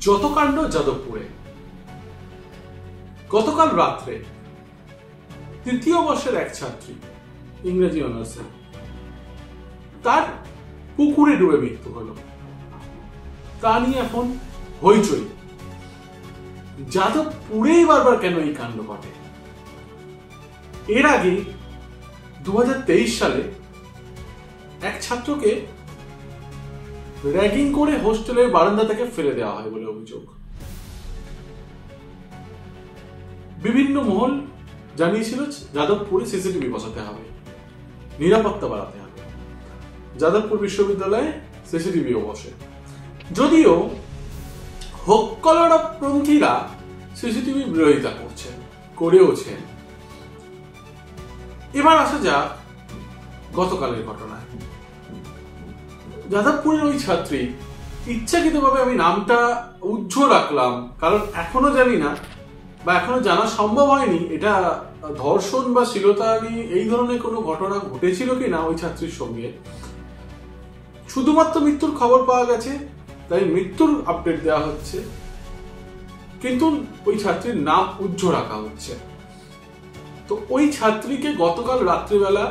যত কাণ্ড যাদবপুরে। গতকাল রাত্রে তৃতীয় বর্ষের এক ছাত্রী, ইংরেজি অনার্সে, তার পুকুরে ডুবে মৃত্যু হলো। তা নিয়ে এখন হইচই। যাদবপুরেই বারবার কেন এই কাণ্ড ঘটে? এর আগে 2023 সালে এক ছাত্রকে র্যাগিং করে হোস্টেলের বারান্দা থেকে ফেলে দেওয়া হয় বলে অভিযোগ। বিভিন্ন মহল জানিয়েছিল যাদবপুরে সিসিটিভি বসাতে হবে, নিরাপত্তা বাড়াতে হবে। যাদবপুর বিশ্ববিদ্যালয়ে সিসিটিভিও বসে, যদিও হোক্কলরপন্থীরা সিসিটিভি বিরোধিতা করেওছেন। এবার আসা যাক গতকালের ঘটনায়। যাদবপুরের ওই ছাত্রী, ইচ্ছাকৃতভাবে আমি নামটা উজ্জ্বল রাখলাম কারণ এখনো জানি না বা এখনো জানা সম্ভব হয়নি এটা ধর্ষণ বা শ্লীলতাহানি এই ধরনের কোনো ঘটনা ঘটেছিল কিনা ওই ছাত্রীর সঙ্গে। শুধুমাত্র মৃত্যুর খবর পাওয়া গেছে, তাই মৃত্যুর আপডেট দেওয়া হচ্ছে, কিন্তু ওই ছাত্রীর নাম উজ্জ্বল রাখা হচ্ছে। তো ওই ছাত্রীকে গতকাল রাত্রিবেলা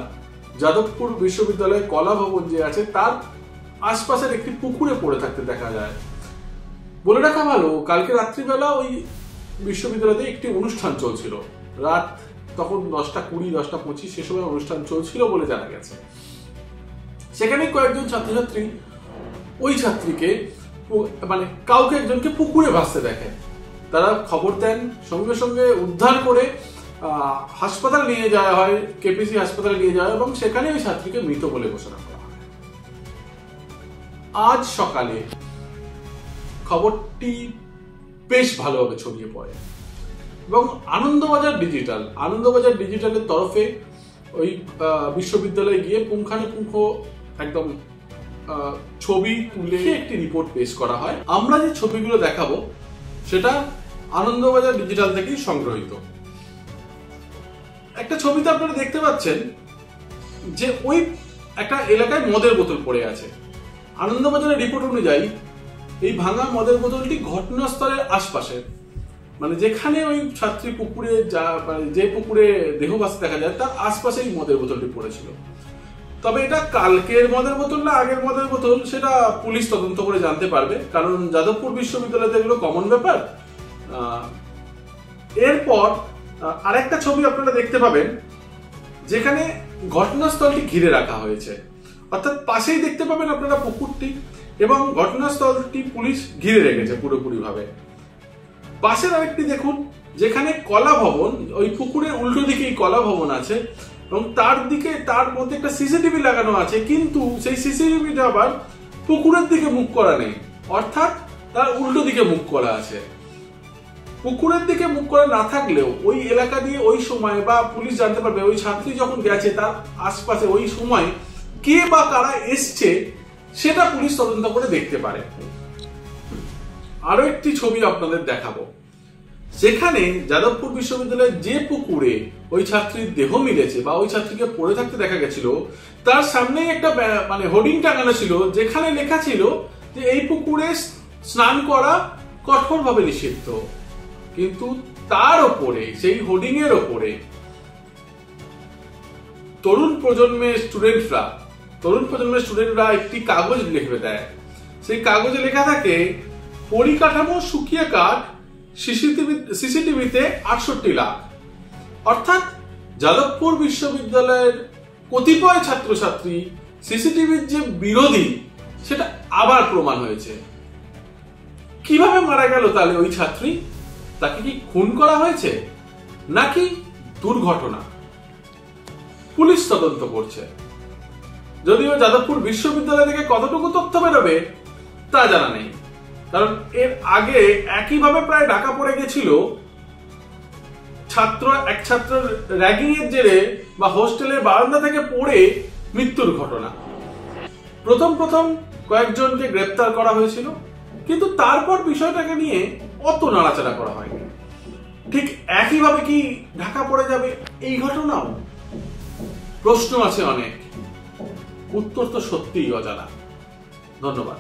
যাদবপুর বিশ্ববিদ্যালয়ের কলা ভবন যে আছে তার আশপাশের একটি পুকুরে পড়ে থাকতে দেখা যায়। বলে রাখা ভালো, কালকে রাত্রিবেলা ওই বিশ্ববিদ্যালয়তে একটি অনুষ্ঠান চলছিল। রাত তখন 10:20, 10:25 সে সময় অনুষ্ঠান চলছিল বলে জানা গেছে। সেখানে কয়েকজন ছাত্রছাত্রী ওই ছাত্রীকে মানে কাউকে একজনকে পুকুরে ভাসতে দেখেন। তারা খবর দেন, সঙ্গে সঙ্গে উদ্ধার করে হাসপাতালে নিয়ে যাওয়া হয়, কেপিসি হাসপাতালে নিয়ে যাওয়া হয় এবং সেখানে ওই ছাত্রীকে মৃত বলে ঘোষণা করা হয়। আজ সকালে খবরটি বেশ ভালোভাবে ছড়িয়ে পড়ে এবং আনন্দবাজার ডিজিটালের তরফে ওই বিশ্ববিদ্যালয়ে গিয়ে পুঙ্খানুপুঙ্খ একদম ছবি তুলে একটি রিপোর্ট পেশ করা হয়। আমরা যে ছবিগুলো দেখাবো সেটা আনন্দবাজার ডিজিটাল থেকেই সংগ্রহীত। একটা ছবিতে আপনারা দেখতে পাচ্ছেন যে ওই একটা এলাকায় মদের বোতল পড়ে আছে। আনন্দবাজারের রিপোর্ট অনুযায়ী এই ভাঙা মদের বোতলটি ঘটনাস্থলের আশপাশে, মানে যেখানে ওই ছাত্রী পুকুরে যে পুকুরে দেহ ভাসতে দেখা যায় তার আশপাশে এই মদের বোতলটি পড়েছিল। তবে এটা কালকের মদের বোতল না আগের মদের বোতল সেটা পুলিশ তদন্ত করে জানতে পারবে, কারণ যাদবপুর বিশ্ববিদ্যালয়তে এগুলো কমন ব্যাপার। এরপর আরেকটা ছবি আপনারা দেখতে পাবেন যেখানে ঘটনাস্থলটি ঘিরে রাখা হয়েছে, অর্থাৎ পাশেই দেখতে পাবেন আপনারা পুকুরটি এবং ঘটনাস্থলটি পুলিশ ঘিরে রেখেছে পুরোপুরি ভাবে। পাশের আরেকটি দেখুন যেখানে কলা ভবন, ওই পুকুরের উল্টো দিকেই কলা ভবন আছে এবং তার মধ্যে একটা সিসিটিভি লাগানো আছে, কিন্তু সেই সিসিটিভিটা আবার পুকুরের দিকে মুখ করা নেই, অর্থাৎ তার উল্টো দিকে মুখ করা আছে। পুকুরের দিকে মুখ করা না থাকলেও ওই এলাকা দিয়ে ওই সময় বা পুলিশ জানতে পারবে ওই ছাত্রী যখন গেছে তার আশপাশে ওই সময় কে বা কারা এসছে সেটা পুলিশ তদন্ত করে দেখতে পারে। আরো একটি ছবি আপনাদের দেখাবো, যেখানে যাদবপুর বিশ্ববিদ্যালয়ের যে পুকুরে ওই ছাত্রীর দেহ মিলেছে বা ওই ছাত্রীকে পড়ে থাকতে দেখা গেছিল তার সামনেই একটা মানে হোর্ডিং টাঙানো ছিল যেখানে লেখা ছিল যে এই পুকুরে স্নান করা কঠোরভাবে নিষিদ্ধ। কিন্তু তার ওপরে, সেই হোর্ডিং এর ওপরে তরুণ প্রজন্মের স্টুডেন্টরা একটি কাগজ লিখে দেয়। সেই কাগজে লেখা থাকে পরিকাঠামো শুকিয়ে কাঠ, সিসিটিভিতে 68 লাখ। অর্থাৎ যাদবপুর বিশ্ববিদ্যালয়ের কতিপয় ছাত্রছাত্রী সিসিটিভির যে বিরোধী সেটা আবার প্রমাণ হয়েছে। কিভাবে মারা গেল তাহলে ওই ছাত্রী? তাকে কি খুন করা হয়েছে নাকি দুর্ঘটনা? পুলিশ তদন্ত করছে, যদিও যাদবপুর বিশ্ববিদ্যালয় থেকে কতটুকু তথ্য বেরোবে তা জানা নেই, কারণ এর আগে একইভাবে প্রায় ঢাকা পড়ে গেছিল এক ছাত্রের র্যাগিং এর জেরে বা হোস্টেলের বারান্দা থেকে পড়ে মৃত্যুর ঘটনা। প্রথম কয়েকজনকে গ্রেপ্তার করা হয়েছিল, কিন্তু তারপর বিষয়টাকে নিয়ে অত নাড়াচাড়া করা হয়নি। ঠিক একইভাবে কি ঢাকা পড়ে যাবে এই ঘটনাও? প্রশ্ন আছে অনেক, উত্তর তো সত্যিই অজানা। ধন্যবাদ।